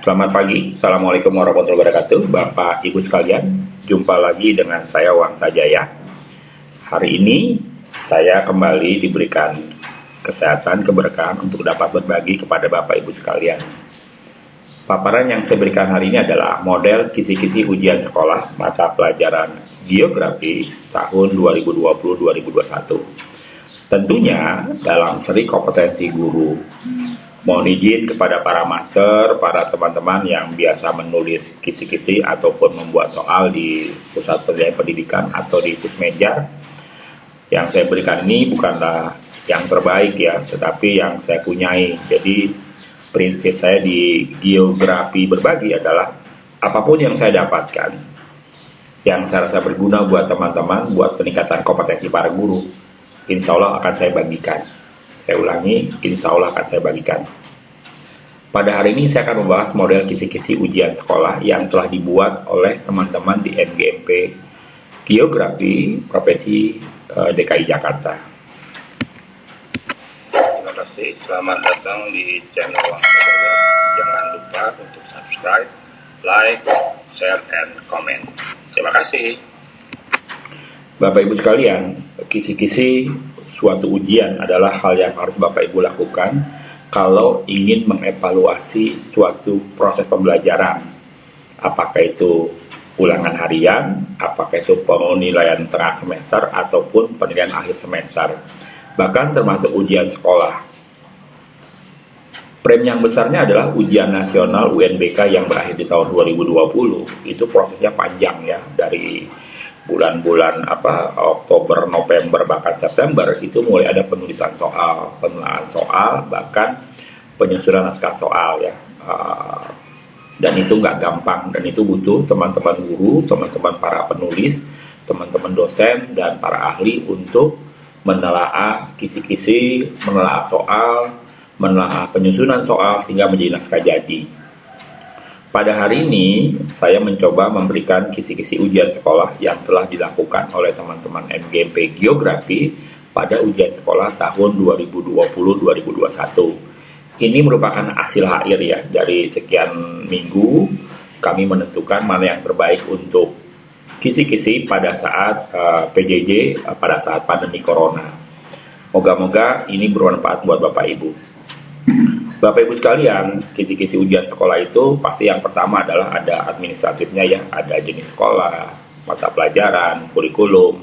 Selamat pagi, Assalamualaikum warahmatullahi wabarakatuh. Bapak Ibu sekalian, jumpa lagi dengan saya Wang Sajaya. Hari ini saya kembali diberikan kesehatan, keberkahan untuk dapat berbagi kepada Bapak Ibu sekalian. Paparan yang saya berikan hari ini adalah model kisi-kisi ujian sekolah mata pelajaran Geografi tahun 2020-2021. Tentunya dalam seri kompetensi guru. Mohon izin kepada para master, para teman-teman yang biasa menulis kisi-kisi ataupun membuat soal di pusat pendidikan atau di Pusmeja. Yang saya berikan ini bukanlah yang terbaik ya, tetapi yang saya punyai. Jadi prinsip saya di geografi berbagi adalah apapun yang saya dapatkan, yang saya rasa berguna buat teman-teman, buat peningkatan kompetensi para guru, insya Allah akan saya bagikan. Saya ulangi, insya Allah akan saya bagikan. Pada hari ini saya akan membahas model kisi-kisi ujian sekolah yang telah dibuat oleh teman-teman di MGMP Geografi Provinsi DKI Jakarta. Terima kasih, selamat datang di channel Wang Sajaya. Jangan lupa untuk subscribe, like, share, and comment. Terima kasih. Bapak Ibu sekalian, kisi-kisi suatu ujian adalah hal yang harus Bapak Ibu lakukan kalau ingin mengevaluasi suatu proses pembelajaran. Apakah itu ulangan harian, apakah itu penilaian tengah semester, ataupun penilaian akhir semester. Bahkan termasuk ujian sekolah. Frame yang besarnya adalah ujian nasional UNBK yang berakhir di tahun 2020. Itu prosesnya panjang ya, dari bulan-bulan Oktober, November, bahkan September itu mulai ada penulisan soal, penelaahan soal, bahkan penyusunan naskah soal ya. Dan itu nggak gampang, dan itu butuh teman-teman guru, teman-teman para penulis, teman-teman dosen, dan para ahli untuk menelaah kisi-kisi, menelaah soal, menelaah penyusunan soal sehingga menjadi naskah jadi. Pada hari ini, saya mencoba memberikan kisi-kisi ujian sekolah yang telah dilakukan oleh teman-teman MGMP Geografi pada ujian sekolah tahun 2020-2021. Ini merupakan hasil akhir ya, dari sekian minggu kami menentukan mana yang terbaik untuk kisi-kisi pada saat PJJ, pada saat pandemi Corona. Moga-moga ini bermanfaat buat Bapak Ibu. Bapak Ibu sekalian, kisi-kisi ujian sekolah itu pasti yang pertama adalah ada administratifnya ya, ada jenis sekolah, mata pelajaran, kurikulum,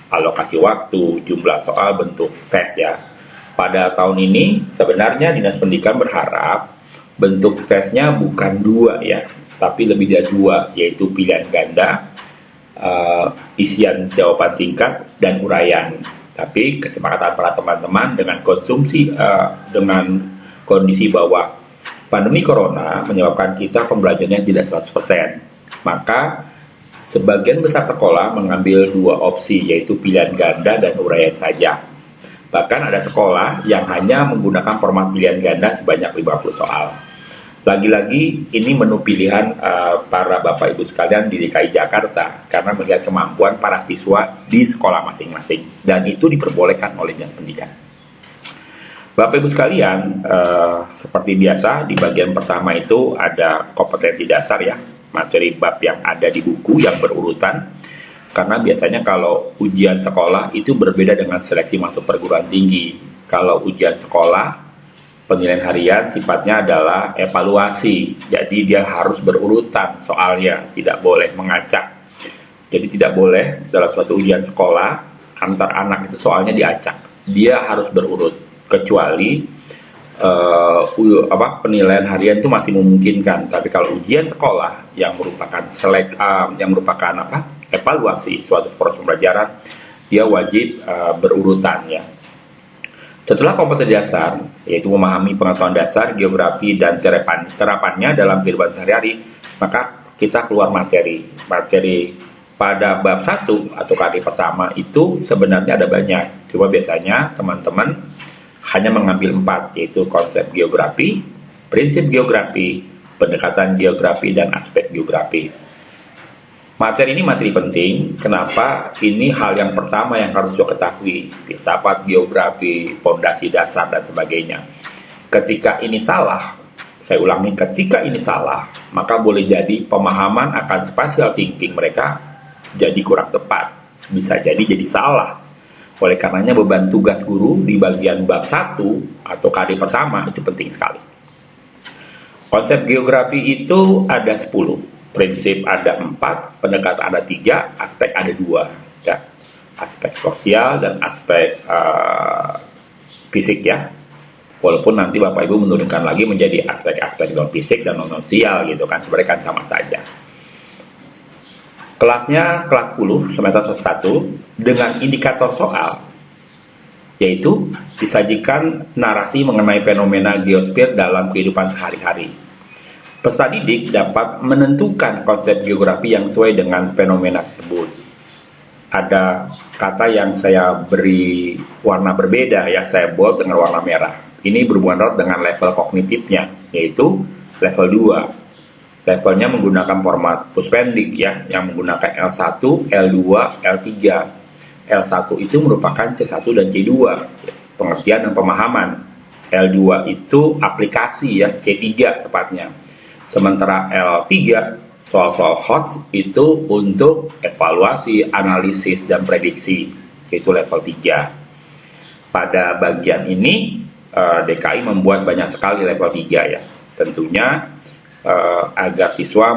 alokasi waktu, jumlah soal, bentuk tes ya. Pada tahun ini sebenarnya Dinas Pendidikan berharap bentuk tesnya bukan 2 ya, tapi lebih dari 2, yaitu pilihan ganda, isian jawaban singkat, dan uraian. Tapi kesepakatan para teman-teman dengan dengan kondisi bahwa pandemi Corona menyebabkan kita pembelajarannya tidak 100%. Maka sebagian besar sekolah mengambil 2 opsi, yaitu pilihan ganda dan uraian saja. Bahkan ada sekolah yang hanya menggunakan format pilihan ganda sebanyak 50 soal. Lagi-lagi ini menu pilihan para Bapak Ibu sekalian di DKI Jakarta karena melihat kemampuan para siswa di sekolah masing-masing, dan itu diperbolehkan oleh Dinas Pendidikan. Bapak Ibu sekalian, seperti biasa di bagian pertama itu ada kompetensi dasar ya, materi bab yang ada di buku yang berurutan. Karena biasanya kalau ujian sekolah itu berbeda dengan seleksi masuk perguruan tinggi. Kalau ujian sekolah, penilaian harian sifatnya adalah evaluasi. Jadi dia harus berurutan soalnya, tidak boleh mengacak. Jadi tidak boleh dalam suatu ujian sekolah antar anak itu soalnya diacak. Dia harus berurut. Kecuali penilaian harian itu masih memungkinkan. Tapi kalau ujian sekolah yang merupakan evaluasi suatu proses pembelajaran, dia wajib berurutan ya. Setelah kompetensi dasar, yaitu memahami pengetahuan dasar, geografi, dan terapannya dalam kehidupan sehari-hari, maka kita keluar materi pada bab 1 atau kali pertama itu sebenarnya ada banyak. Cuma biasanya teman-teman hanya mengambil 4, yaitu konsep geografi, prinsip geografi, pendekatan geografi, dan aspek geografi. Materi ini materi penting. Kenapa? Ini hal yang pertama yang harus kita ketahui. Filsafat, geografi, fondasi dasar, dan sebagainya. Ketika ini salah, Saya ulangi, ketika ini salah, maka boleh jadi pemahaman akan spatial thinking mereka jadi kurang tepat. Bisa jadi salah. Oleh karenanya beban tugas guru di bagian bab 1 atau KD pertama itu penting sekali. Konsep geografi itu ada 10, prinsip ada 4, pendekatan ada 3, aspek ada 2. Ya. Aspek sosial dan aspek fisik ya. Walaupun nanti Bapak Ibu menurunkan lagi menjadi aspek-aspek non fisik dan non sosial gitu kan, sebenarnya kan sama saja. Kelasnya kelas 10 semester 1 dengan indikator soal, yaitu disajikan narasi mengenai fenomena geosfer dalam kehidupan sehari-hari. Peserta didik dapat menentukan konsep geografi yang sesuai dengan fenomena tersebut. Ada kata yang saya beri warna berbeda ya, saya bold dengan warna merah. Ini berhubungan erat dengan level kognitifnya, yaitu level 2. Levelnya menggunakan format puspendik ya, yang menggunakan L1, L2, L3. L1 itu merupakan C1 dan C2, pengertian dan pemahaman. L2 itu aplikasi ya, C3 tepatnya. Sementara L3, soal-soal hot itu untuk evaluasi, analisis, dan prediksi, yaitu level 3. Pada bagian ini, DKI membuat banyak sekali level 3 ya. Tentunya agar siswa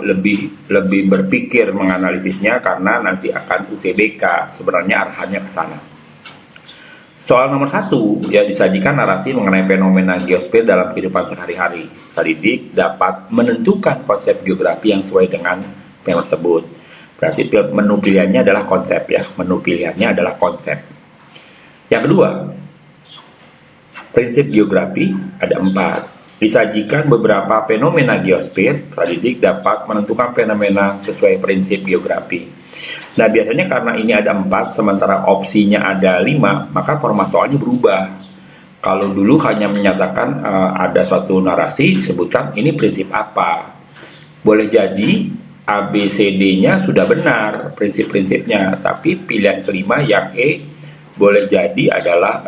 lebih berpikir menganalisisnya karena nanti akan UTBK, sebenarnya arahannya ke sana. Soal nomor 1 ya, disajikan narasi mengenai fenomena geosfer dalam kehidupan sehari-hari. Didik dapat menentukan konsep geografi yang sesuai dengan tema tersebut. Berarti menu pilihannya adalah konsep ya, menu pilihannya adalah konsep. Yang kedua, prinsip geografi ada 4. Disajikan beberapa fenomena geosfer, didik dapat menentukan fenomena sesuai prinsip geografi. Nah, biasanya karena ini ada 4, sementara opsinya ada 5, maka format soalnya berubah. Kalau dulu hanya menyatakan ada suatu narasi, disebutkan ini prinsip apa. Boleh jadi ABCD-nya sudah benar, prinsip-prinsipnya, tapi pilihan kelima yang E boleh jadi adalah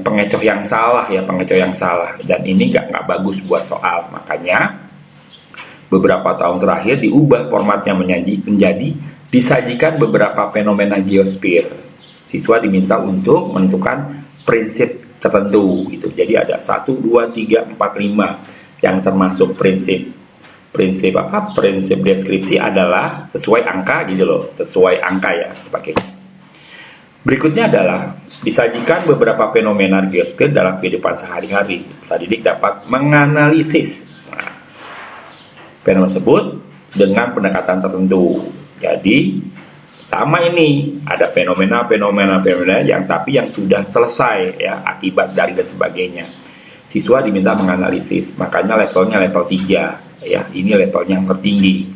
pengecoh yang salah ya, pengecoh yang salah, dan ini nggak bagus buat soal. Makanya beberapa tahun terakhir diubah formatnya menjadi disajikan beberapa fenomena geosfer. Siswa diminta untuk menentukan prinsip tertentu gitu. Jadi ada 1, 2, 3, 4, 5 yang termasuk prinsip deskripsi adalah sesuai angka gitu loh, sesuai angka ya sebagainya. Berikutnya adalah disajikan beberapa fenomena geosfer dalam kehidupan sehari-hari. Peserta didik dapat menganalisis fenomena tersebut dengan pendekatan tertentu. Jadi sama ini, ada fenomena yang sudah selesai ya, akibat dari dan sebagainya. Siswa diminta menganalisis, makanya levelnya level 3 ya, ini levelnya yang tertinggi.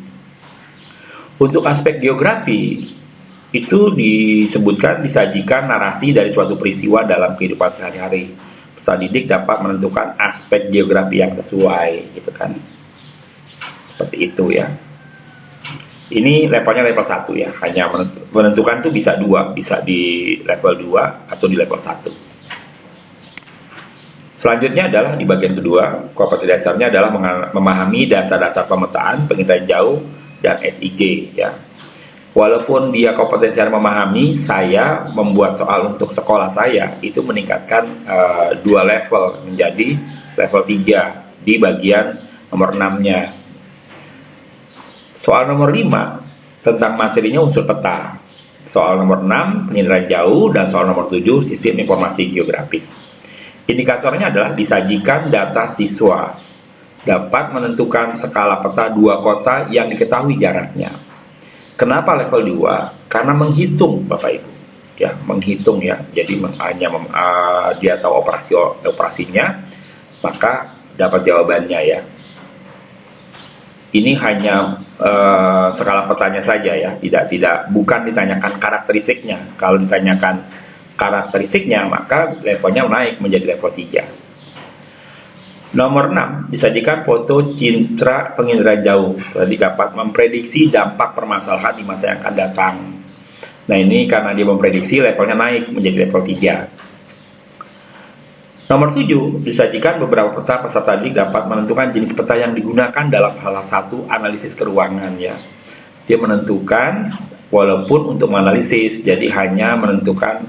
Untuk aspek geografi itu disebutkan disajikan narasi dari suatu peristiwa dalam kehidupan sehari-hari. Peserta didik dapat menentukan aspek geografi yang sesuai, gitu kan. Seperti itu ya. Ini levelnya level 1 ya. Hanya menentukan itu bisa 2, bisa di level 2 atau di level 1. Selanjutnya adalah di bagian kedua, kompetensi dasarnya adalah memahami dasar-dasar pemetaan, pengintaian jauh, dan SIG ya. Walaupun dia kompetensi memahami, saya membuat soal untuk sekolah saya itu meningkatkan 2 level menjadi level 3 di bagian nomor 6-nya. Soal nomor 5 tentang materinya unsur peta. Soal nomor 6 penginderaan jauh, dan soal nomor 7 sistem informasi geografis. Indikatornya adalah disajikan data siswa dapat menentukan skala peta 2 kota yang diketahui jaraknya. Kenapa level 2? Karena menghitung Bapak Ibu ya, menghitung ya. Jadi hanya dia tahu operasinya, maka dapat jawabannya ya. Ini hanya skala petanya saja ya, bukan ditanyakan karakteristiknya. Kalau ditanyakan karakteristiknya, maka levelnya naik menjadi level 3. Nomor 6, disajikan foto citra penginderaan jauh. Jadi dapat memprediksi dampak permasalahan di masa yang akan datang. Nah ini karena dia memprediksi, levelnya naik menjadi level 3. Nomor 7, disajikan beberapa peta. Peserta didik dapat menentukan jenis peta yang digunakan dalam salah satu analisis keuangan ya. Dia menentukan walaupun untuk menganalisis, jadi hanya menentukan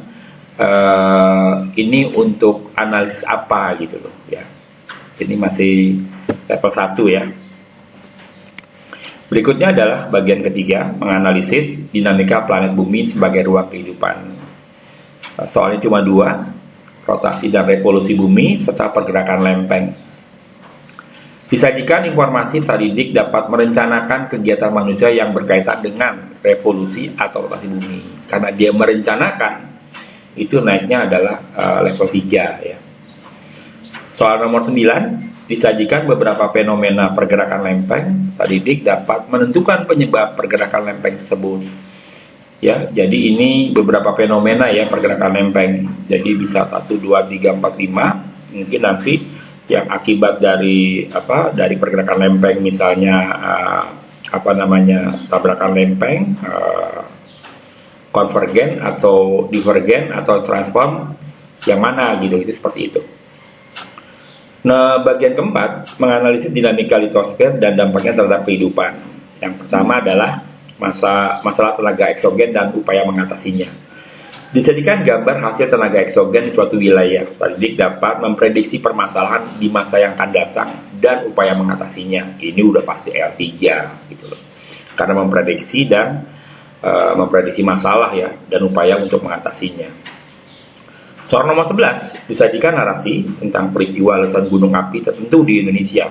ini untuk analisis apa gitu loh ya. Ini masih level 1 ya. Berikutnya adalah bagian ketiga, menganalisis dinamika planet bumi sebagai ruang kehidupan. Soalnya cuma 2, rotasi dan revolusi bumi, serta pergerakan lempeng. Disajikan informasi peserta didik dapat merencanakan kegiatan manusia yang berkaitan dengan revolusi atau rotasi bumi. Karena dia merencanakan, itu naiknya adalah level 3 ya. Soal nomor 9, disajikan beberapa fenomena pergerakan lempeng. Peserta didik dapat menentukan penyebab pergerakan lempeng tersebut. Ya, jadi ini beberapa fenomena ya pergerakan lempeng. Jadi bisa 1, 2, 3, 4, 5. Mungkin nanti yang akibat dari pergerakan lempeng, misalnya tabrakan lempeng, konvergen atau divergen atau transform, yang mana gitu, itu seperti itu. Nah, bagian keempat, menganalisis dinamika litosfer dan dampaknya terhadap kehidupan. Yang pertama adalah masalah tenaga eksogen dan upaya mengatasinya. Disajikan gambar hasil tenaga eksogen di suatu wilayah. Peserta didik dapat memprediksi permasalahan di masa yang akan datang dan upaya mengatasinya. Ini udah pasti L3 gitu loh. Karena memprediksi dan memprediksi masalah ya, dan upaya untuk mengatasinya. Soal nomor 11, disajikan narasi tentang peristiwa letusan gunung api tertentu di Indonesia.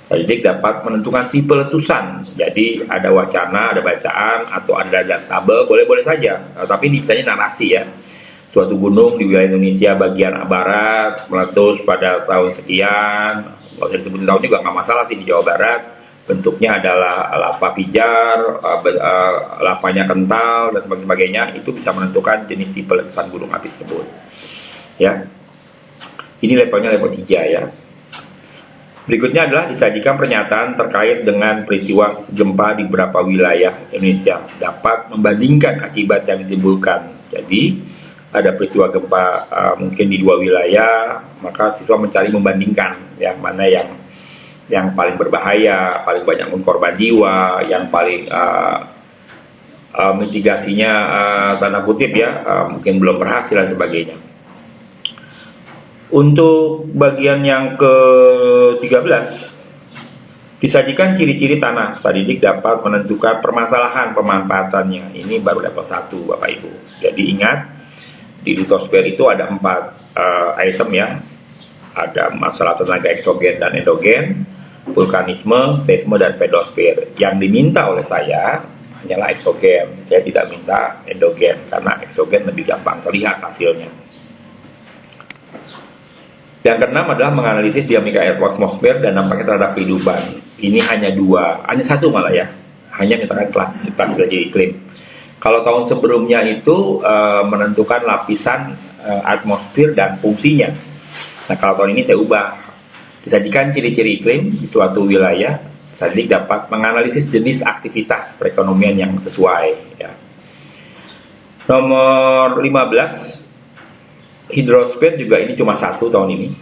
Peserta didik dapat menentukan tipe letusan. Jadi ada wacana, ada bacaan, atau ada tabel, boleh-boleh saja. Tapi ini ditanya narasi ya. Suatu gunung di wilayah Indonesia bagian barat meletus pada tahun sekian. Kalau saya disebutin tahun juga nggak masalah sih, di Jawa Barat. Bentuknya adalah lava pijar, lavanya kental, dan sebagainya. Itu bisa menentukan jenis tipe letusan gunung api tersebut. Ya, ini levelnya level 3 ya. Berikutnya adalah disajikan pernyataan terkait dengan peristiwa gempa di beberapa wilayah Indonesia. Dapat membandingkan akibat yang ditimbulkan. Jadi ada peristiwa gempa mungkin di 2 wilayah, maka siswa mencari membandingkan yang mana yang paling berbahaya, paling banyak mengkorban jiwa, yang paling mitigasinya tanda kutip ya mungkin belum berhasil dan sebagainya. Untuk bagian yang ke-13, disajikan ciri-ciri tanah. Peserta didik dapat menentukan permasalahan pemanfaatannya. Ini baru level 1 Bapak Ibu. Jadi ingat, di litosfer itu ada 4 item ya. Ada masalah tenaga eksogen dan endogen, vulkanisme, seisme, dan pedosfer. Yang diminta oleh saya hanyalah eksogen. Saya tidak minta endogen, karena eksogen lebih gampang terlihat hasilnya. Yang keenam adalah menganalisis dinamika atmosfer dan dampaknya terhadap kehidupan. Ini hanya 2, hanya 1 malah ya. Hanya misalkan kelas belajar iklim. Kalau tahun sebelumnya itu menentukan lapisan atmosfer dan fungsinya. Nah, kalau tahun ini saya ubah. Disajikan ciri-ciri iklim di suatu wilayah. Peserta didik dapat menganalisis jenis aktivitas perekonomian yang sesuai. Ya. Nomor 15, hidrosfer juga ini cuma 1 tahun ini.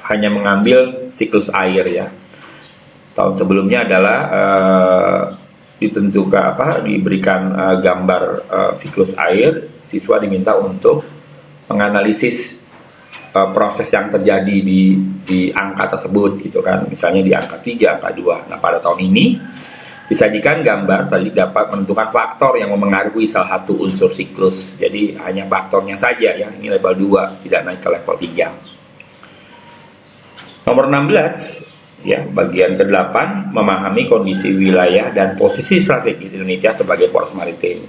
Hanya mengambil siklus air ya. Tahun sebelumnya adalah diberikan gambar siklus air. Siswa diminta untuk menganalisis proses yang terjadi di angka tersebut gitu kan. Misalnya di angka 3, angka 2. Nah, pada tahun ini disajikan gambar tadi dapat menentukan faktor yang memengaruhi salah satu unsur siklus. Jadi hanya faktornya saja ya. Ini level 2, tidak naik ke level 3. Nomor 16 ya, bagian ke-8, memahami kondisi wilayah dan posisi strategis Indonesia sebagai poros maritim.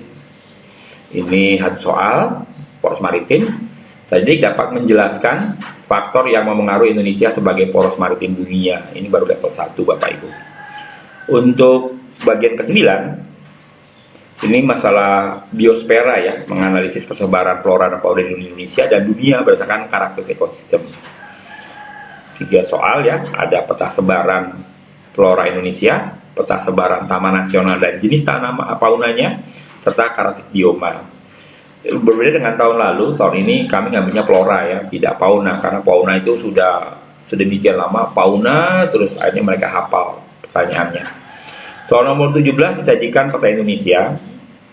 Ini satu soal poros maritim. Jadi dapat menjelaskan faktor yang memengaruhi Indonesia sebagai poros maritim dunia. Ini baru level 1 Bapak Ibu. Untuk bagian ke-9, ini masalah biosfera ya, menganalisis persebaran flora dan fauna di Indonesia dan dunia berdasarkan karakter ekosistem. 3 soal ya, ada peta sebaran flora Indonesia, peta sebaran taman nasional dan jenis tanaman faunanya, serta karakter bioma. Berbeda dengan tahun lalu, tahun ini kami ngambilnya flora ya, tidak fauna, karena fauna itu sudah sedemikian lama fauna, terus akhirnya mereka hafal pertanyaannya. Soal nomor 17 disajikan peta Indonesia.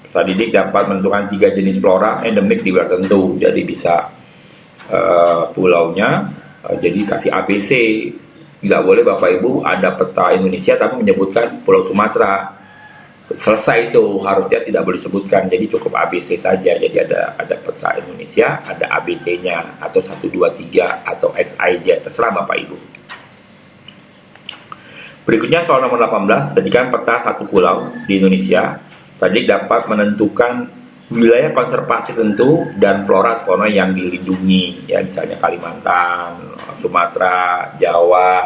Peserta didik dapat menentukan 3 jenis flora endemik di wilayah tertentu. Jadi bisa pulaunya, jadi kasih ABC. Tidak boleh Bapak Ibu ada peta Indonesia tapi menyebutkan Pulau Sumatera. Selesai itu, harusnya tidak boleh disebutkan, jadi cukup ABC saja. Jadi ada peta Indonesia, ada ABC-nya, atau 1, 2, 3, atau XIJ, terserah Bapak Ibu. Berikutnya soal nomor 18, sajikan peta satu pulau di Indonesia. Tadi dapat menentukan wilayah konservasi tertentu dan flora fauna yang dilindungi, ya misalnya Kalimantan, Sumatera, Jawa,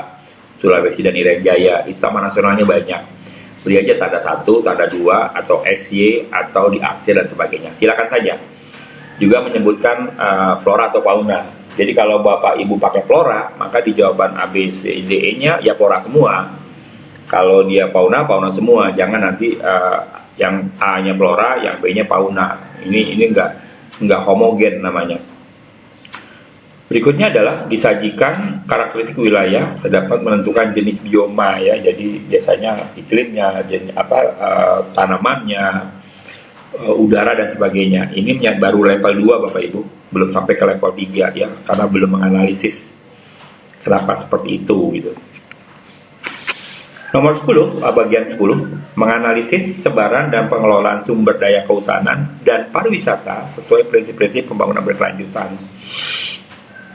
Sulawesi, dan Irian Jaya. Itu taman nasionalnya banyak. Beri aja tanda 1, tanda 2, atau XY, atau diarsir dan sebagainya. Silakan saja. Juga menyebutkan flora atau fauna. Jadi kalau Bapak Ibu pakai flora, maka di jawaban A, B, C, D, E-nya ya flora semua. Kalau dia fauna, fauna semua. Jangan nanti yang A-nya flora, yang B-nya fauna. Ini enggak homogen namanya. Berikutnya adalah disajikan karakteristik wilayah, terdapat menentukan jenis bioma ya. Jadi biasanya iklimnya, tanamannya, udara dan sebagainya. Ini yang baru level 2 Bapak Ibu, belum sampai ke level 3 ya, karena belum menganalisis kenapa seperti itu gitu. Nomor 10, bagian 10, menganalisis sebaran dan pengelolaan sumber daya kehutanan dan pariwisata sesuai prinsip-prinsip pembangunan berkelanjutan.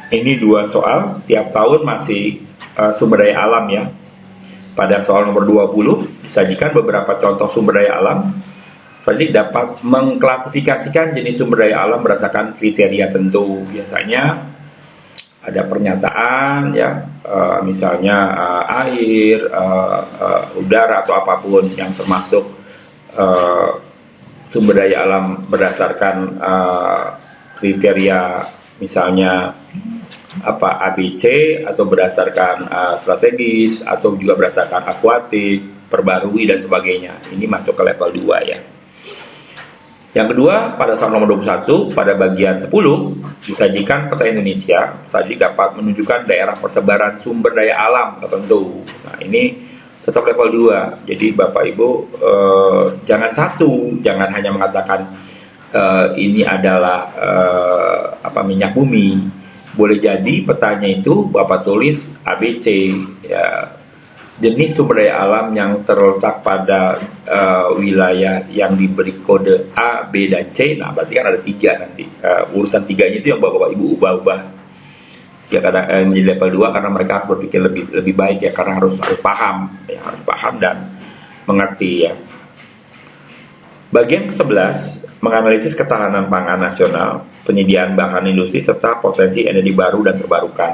Ini 2 soal, tiap tahun masih sumber daya alam ya. Pada soal nomor 20, disajikan beberapa contoh sumber daya alam. Tadi dapat mengklasifikasikan jenis sumber daya alam berdasarkan kriteria tentu. Biasanya ada pernyataan ya, misalnya air, udara atau apapun yang termasuk sumber daya alam berdasarkan kriteria misalnya ABC, atau berdasarkan strategis, atau juga berdasarkan akuatik, perbarui dan sebagainya. Ini masuk ke level 2 ya. Yang kedua, pada soal nomor 21, pada bagian 10, disajikan peta Indonesia. Tadi dapat menunjukkan daerah persebaran sumber daya alam tertentu. Nah, ini tetap level 2. Jadi Bapak Ibu jangan jangan hanya mengatakan ini adalah minyak bumi. Boleh jadi petanya itu Bapak tulis ABC ya, jenis sumber daya alam yang terletak pada wilayah yang diberi kode A, B, dan C. Nah berarti kan ada 3 nanti, urusan 3-nya itu yang Bapak Ibu ubah-ubah ya, kadang di level 2 karena mereka harus berpikir lebih baik ya, karena harus paham ya, harus paham dan mengerti ya. Bagian ke-11, menganalisis ketahanan pangan nasional, penyediaan bahan industri, serta potensi energi baru dan terbarukan.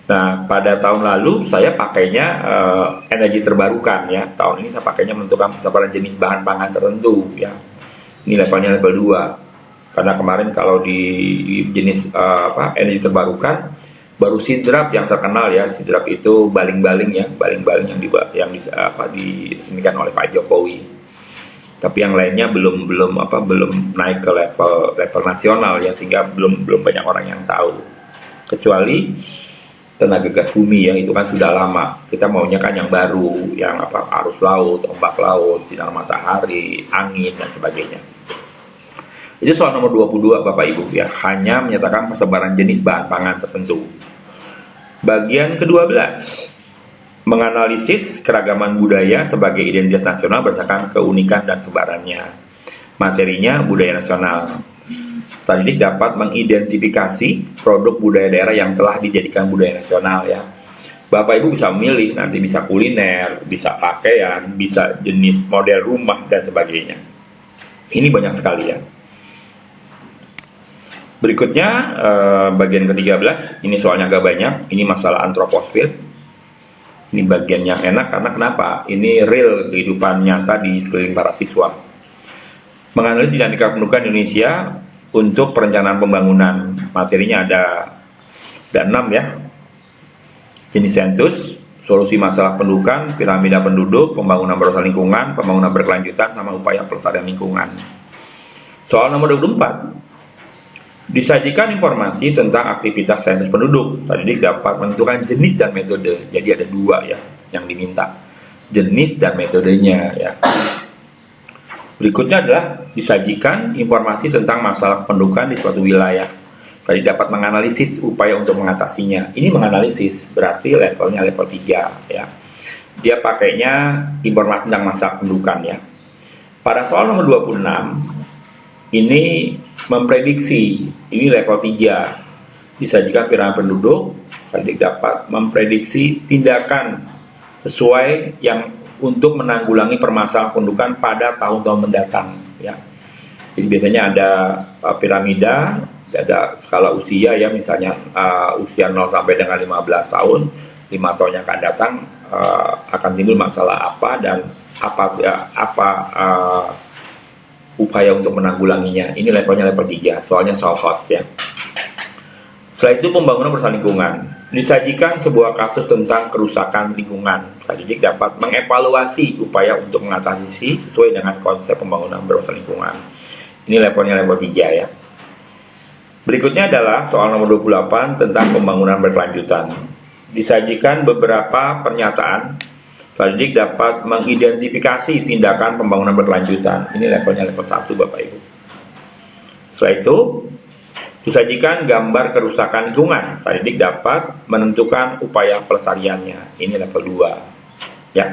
Nah, pada tahun lalu saya pakainya energi terbarukan ya. Tahun ini saya pakainya menentukan persebaran jenis bahan pangan tertentu ya. Ini levelnya level 2. Karena kemarin kalau di jenis energi terbarukan baru sidrap yang terkenal ya. Sidrap itu baling-baling ya, baling-baling yang diresmikan oleh Pak Jokowi. Tapi yang lainnya belum naik ke level nasional ya, sehingga belum banyak orang yang tahu. Kecuali tenaga gas bumi yang itu kan sudah lama. Kita maunya kan yang baru, yang arus laut, ombak laut, sinar matahari, angin dan sebagainya. Jadi soal nomor 22 Bapak Ibu ya, hanya menyatakan persebaran jenis bahan pangan tertentu. Bagian ke-12, menganalisis keragaman budaya sebagai identitas nasional berdasarkan keunikan dan sebarannya. Materinya budaya nasional. Tadi dapat mengidentifikasi produk budaya daerah yang telah dijadikan budaya nasional ya. Bapak Ibu bisa memilih, nanti bisa kuliner, bisa pakaian, bisa jenis model rumah dan sebagainya. Ini banyak sekali ya. Berikutnya bagian ke-13, ini soalnya agak banyak, ini masalah antroposfer. Ini bagian yang enak karena kenapa? Ini real kehidupan nyata di sekeliling para siswa. Menganalisis dinamika pendudukan Indonesia untuk perencanaan pembangunan. Materinya ada 6 ya. Jenis sensus, solusi masalah pendudukan, piramida penduduk, pembangunan berdasarkan lingkungan, pembangunan berkelanjutan, sama upaya pelestarian lingkungan. Soal nomor 24. Disajikan informasi tentang aktivitas sensus penduduk. Tadi dapat menentukan jenis dan metode. Jadi ada dua ya yang diminta. Jenis dan metodenya ya. Berikutnya adalah disajikan informasi tentang masalah kependudukan di suatu wilayah. Tadi dapat menganalisis upaya untuk mengatasinya. Ini menganalisis berarti levelnya level 3 ya. Dia pakainya informasi tentang masalah kependudukan ya. Pada soal nomor 26 ini memprediksi, ini level 3. Disajikan piramida penduduk, tadi dapat memprediksi tindakan sesuai yang untuk menanggulangi permasalahan kependudukan pada tahun-tahun mendatang ya. Jadi biasanya ada piramida, ada skala usia ya, misalnya usia 0 sampai dengan 15 tahun, 5 tahun yang akan datang akan timbul masalah apa dan upaya untuk menanggulanginya. Ini levelnya level 3, soalnya soal hot ya. Setelah itu pembangunan bersama lingkungan. Disajikan sebuah kasus tentang kerusakan lingkungan. Didik dapat mengevaluasi upaya untuk mengatasi sesuai dengan konsep pembangunan bersama lingkungan. Ini levelnya level 3 ya. Berikutnya adalah soal nomor 28 tentang pembangunan berkelanjutan. Disajikan beberapa pernyataan. Didik dapat mengidentifikasi tindakan pembangunan berkelanjutan. Ini levelnya level 1 Bapak Ibu. Setelah itu disajikan gambar kerusakan lingkungan. Didik dapat menentukan upaya pelestariannya. Ini level 2 ya.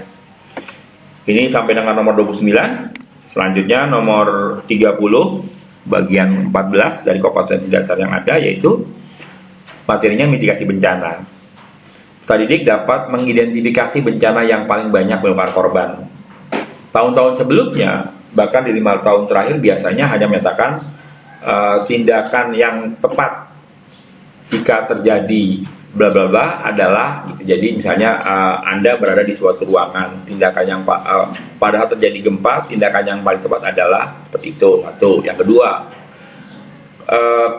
Ini sampai dengan nomor 29. Selanjutnya nomor 30 bagian 14 dari kompetensi dasar yang ada, yaitu materinya mitigasi bencana. Didik dapat mengidentifikasi bencana yang paling banyak menimbulkan korban. Tahun-tahun sebelumnya, bahkan di 5 tahun terakhir biasanya hanya menyatakan tindakan yang tepat jika terjadi bla bla bla adalah gitu. Jadi misalnya Anda berada di suatu ruangan, tindakan yang padahal terjadi gempa, tindakan yang paling tepat adalah seperti itu. Satu. Yang kedua,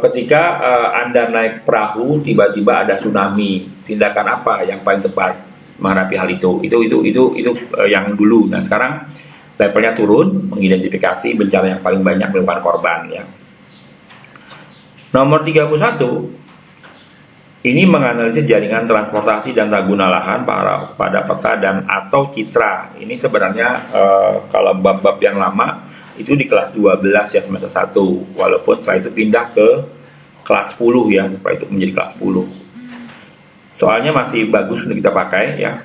ketika Anda naik perahu tiba-tiba ada tsunami, tindakan apa yang paling tepat menghadapi hal itu? Itu yang dulu. Nah, sekarang levelnya turun, mengidentifikasi bencana yang paling banyak menimbulkan korban ya. Nomor 31 ini menganalisis jaringan transportasi dan tata guna lahan pada peta dan atau citra. Ini sebenarnya kalau bab-bab yang lama itu di kelas 12 ya, semester 1, walaupun setelah itu pindah ke kelas 10 ya, supaya itu menjadi kelas 10. Soalnya masih bagus untuk kita pakai ya.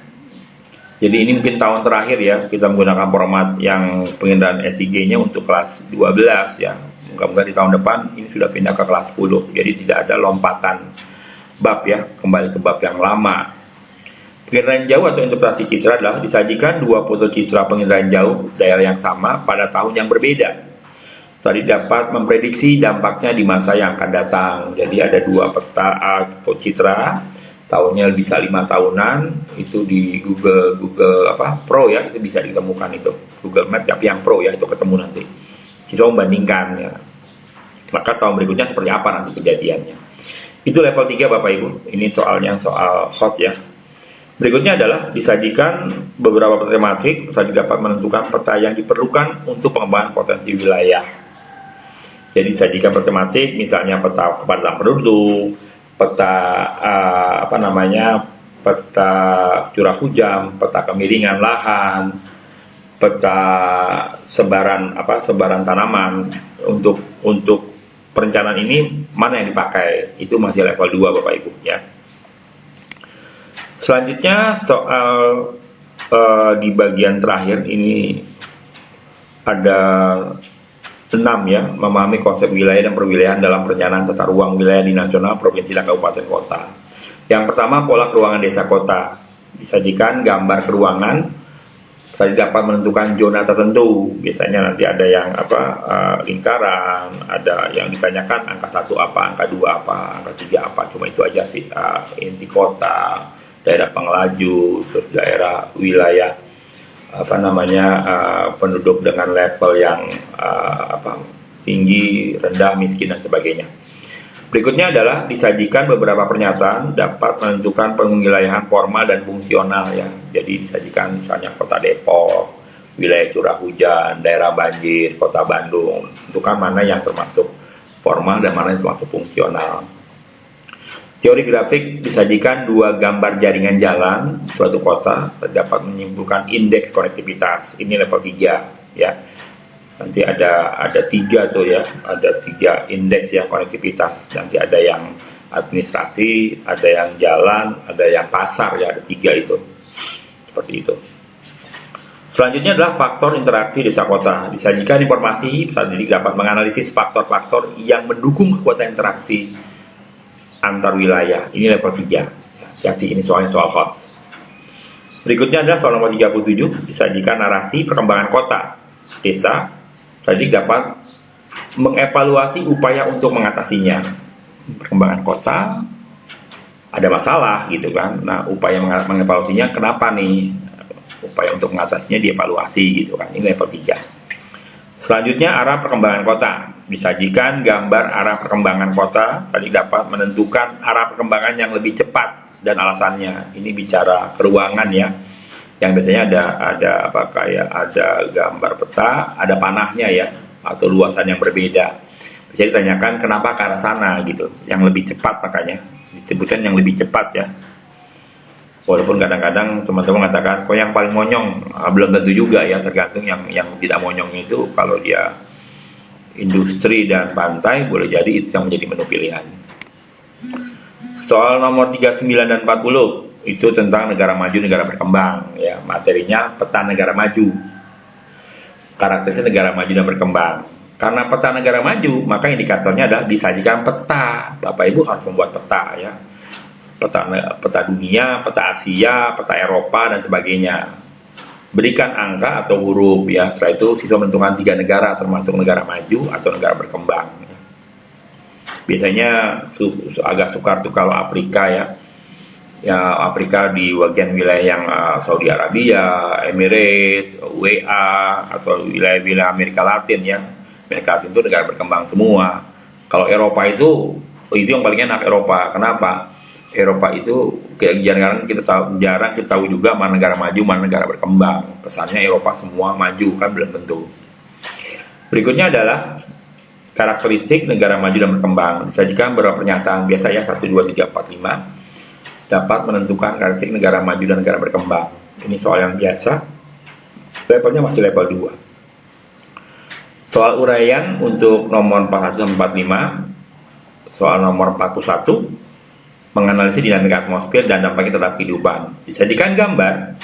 Jadi ini mungkin tahun terakhir ya kita menggunakan format yang penginderaan SIG-nya untuk kelas 12 ya. Moga-moga di tahun depan ini sudah pindah ke kelas 10. Jadi tidak ada lompatan bab ya, kembali ke bab yang lama. Penginderaan jauh atau interpretasi citra adalah disajikan 2 foto citra penginderaan jauh daerah yang sama pada tahun yang berbeda. Tadi dapat memprediksi dampaknya di masa yang akan datang. Jadi ada 2 peta citra, tahunnya bisa 5 tahunan, itu di Google Pro ya, itu bisa ditemukan itu. Google Map tapi yang Pro ya, itu ketemu nanti. Kita membandingkan ya. Maka tahun berikutnya seperti apa nanti kejadiannya. Itu level 3 Bapak Ibu. Ini soalnya soal hot ya. Berikutnya adalah disajikan beberapa tematik. Saya dapat menentukan peta yang diperlukan untuk pengembangan potensi wilayah. Jadi disajikan per tematik, misalnya peta kepadatan penduduk, peta peta curah hujan, peta kemiringan lahan, peta sebaran tanaman. Untuk perencanaan ini mana yang dipakai? Itu masih level 2 Bapak Ibu ya. Selanjutnya soal di bagian terakhir ini ada 6 ya, memahami konsep wilayah dan perwilayahan dalam perencanaan tata ruang wilayah di nasional, provinsi dan kabupaten kota. Yang pertama, pola keruangan desa kota. Disajikan gambar keruangan. Tadi dapat menentukan zona tertentu. Biasanya nanti ada yang lingkaran, ada yang ditanyakan angka 1 apa, angka 2 apa, angka 3 apa. Cuma itu aja sih, inti kota, daerah pengelaju, terus daerah wilayah penduduk dengan level yang tinggi, rendah, miskin dan sebagainya. Berikutnya adalah disajikan beberapa pernyataan dapat menentukan pengwilayahan formal dan fungsional ya. Jadi disajikan misalnya Kota Depok, wilayah curah hujan, daerah banjir, kota Bandung. Tentukan mana yang termasuk formal dan mana yang termasuk fungsional. Teori grafik disajikan dua gambar jaringan jalan suatu kota dapat menyimpulkan indeks konektivitas. Ini level 3 ya. Nanti ada tiga tuh ya, ada 3 indeks ya konektivitas. Nanti ada yang administrasi, ada yang jalan, ada yang pasar ya, ada 3 itu. Seperti itu. Selanjutnya adalah faktor interaksi desa kota. Disajikan informasi peserta didik dapat menganalisis faktor-faktor yang mendukung kekuatan interaksi antar wilayah. Ini level 3. Jadi ini soalnya soal hot. Berikutnya adalah soal nomor 37. Disajikan narasi perkembangan kota, desa. Didik dapat mengevaluasi upaya untuk mengatasinya. Perkembangan kota ada masalah gitu kan. Nah, upaya mengevaluasinya kenapa nih? Upaya untuk mengatasinya dievaluasi gitu kan. Ini level 3. Selanjutnya arah perkembangan kota. Disajikan gambar arah perkembangan kota. Tadi dapat menentukan arah perkembangan yang lebih cepat dan alasannya. Ini bicara keruangan ya. Yang biasanya ada apa kayak ada gambar peta, ada panahnya ya, atau luasan yang berbeda. Bisa ditanyakan kenapa ke arah sana gitu. Yang lebih cepat makanya disebutkan yang lebih cepat ya. Walaupun kadang-kadang teman-teman mengatakan kok yang paling monyong, belum tentu juga ya, tergantung yang tidak monyong itu kalau dia industri dan pantai boleh jadi itu yang menjadi menu pilihan. Soal nomor 39 dan 40 itu tentang negara maju, negara berkembang ya. Materinya peta negara maju. Karakteristik negara maju dan berkembang. Karena peta negara maju, maka indikatornya adalah disajikan peta. Bapak Ibu harus membuat peta ya. Peta dunia, peta Asia, peta Eropa dan sebagainya. Berikan angka atau huruf ya. Setelah itu siswa menentukan 3 negara termasuk negara maju atau negara berkembang. Biasanya agak sukar tuh kalau Afrika ya. Ya Afrika di bagian wilayah yang Saudi Arabia, Emirates, UEA atau wilayah-wilayah Amerika Latin ya. Amerika Latin itu negara berkembang semua. Kalau Eropa itu yang paling enak Eropa. Kenapa? Eropa itu jarang kita tahu juga mana negara maju, mana negara berkembang. Pesannya Eropa semua maju kan belum tentu. Berikutnya adalah karakteristik negara maju dan berkembang. Disajikan beberapa pernyataan biasa ya 1, 2, 3, 4, 5 dapat menentukan karakteristik negara maju dan negara berkembang. Ini soal yang biasa. Levelnya masih level 2. Soal uraian untuk nomor 41 dan 45. Soal nomor 41 menganalisis dinamika atmosfer dan dampaknya terhadap kehidupan. Disajikan gambar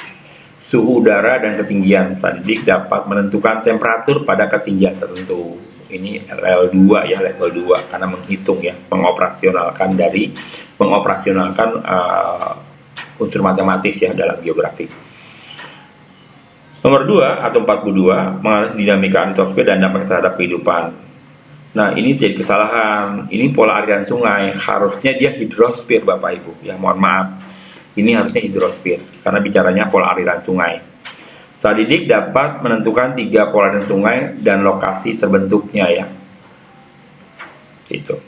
suhu udara dan ketinggian. Didik dapat menentukan temperatur pada ketinggian tertentu. Ini level 2 ya, level 2 karena menghitung ya, mengoperasionalkan unsur matematis ya dalam geografi. Nomor 2 atau 42 menganalisis dinamika atmosfer dan dampaknya terhadap kehidupan. Nah ini jadi kesalahan. Ini pola aliran sungai. Harusnya dia hidrosfer Bapak Ibu. Ya mohon maaf. Ini harusnya hidrosfer. Karena bicaranya pola aliran sungai. Peserta didik dapat menentukan 3 pola aliran sungai dan lokasi terbentuknya ya. Gitu.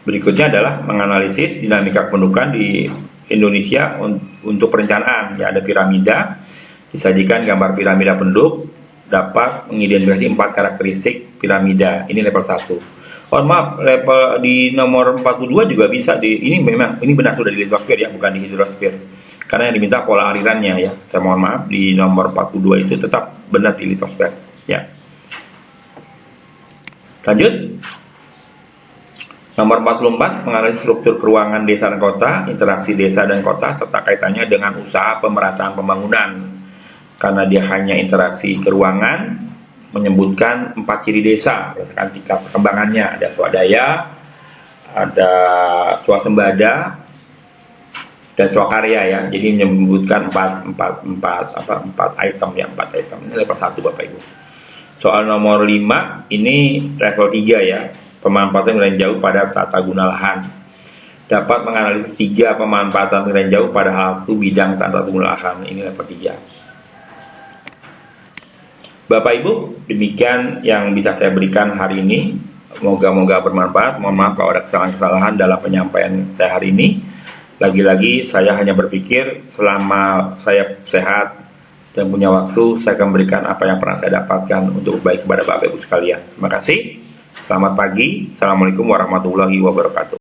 Berikutnya adalah menganalisis dinamika kependudukan di Indonesia untuk perencanaan. Ya ada piramida. Disajikan gambar piramida penduduk. Dapat mengidentifikasi 4 karakteristik piramida. Ini level 1. Oh maaf, level di nomor 42 juga bisa ini benar sudah di litosfer ya, bukan di hidrosfer. Karena yang diminta pola alirannya ya. Saya mohon maaf, di nomor 42 itu tetap benar di litosfer ya. Lanjut. Nomor 44 menganalisis struktur keuangan desa dan kota, interaksi desa dan kota serta kaitannya dengan usaha pemerataan pembangunan. Karena dia hanya interaksi keruangan, menyebutkan 4 ciri desa, berdasarkan tingkat perkembangannya. Ada swadaya, ada swasembada, dan swakarya ya. Jadi menyebutkan 4 item ya, 4 item. Ini level 1 Bapak Ibu. Soal nomor 5 ini level 3 ya. Pemanfaatan wilayah jauh pada tata guna lahan. Dapat menganalisis 3 pemanfaatan wilayah jauh pada hal satu bidang tata guna lahan. Ini level 3. Bapak Ibu, demikian yang bisa saya berikan hari ini. Moga-moga bermanfaat. Mohon maaf kalau ada kesalahan-kesalahan dalam penyampaian saya hari ini. Lagi-lagi saya hanya berpikir selama saya sehat dan punya waktu, saya akan berikan apa yang pernah saya dapatkan untuk baik kepada Bapak Ibu sekalian. Terima kasih. Selamat pagi. Assalamualaikum warahmatullahi wabarakatuh.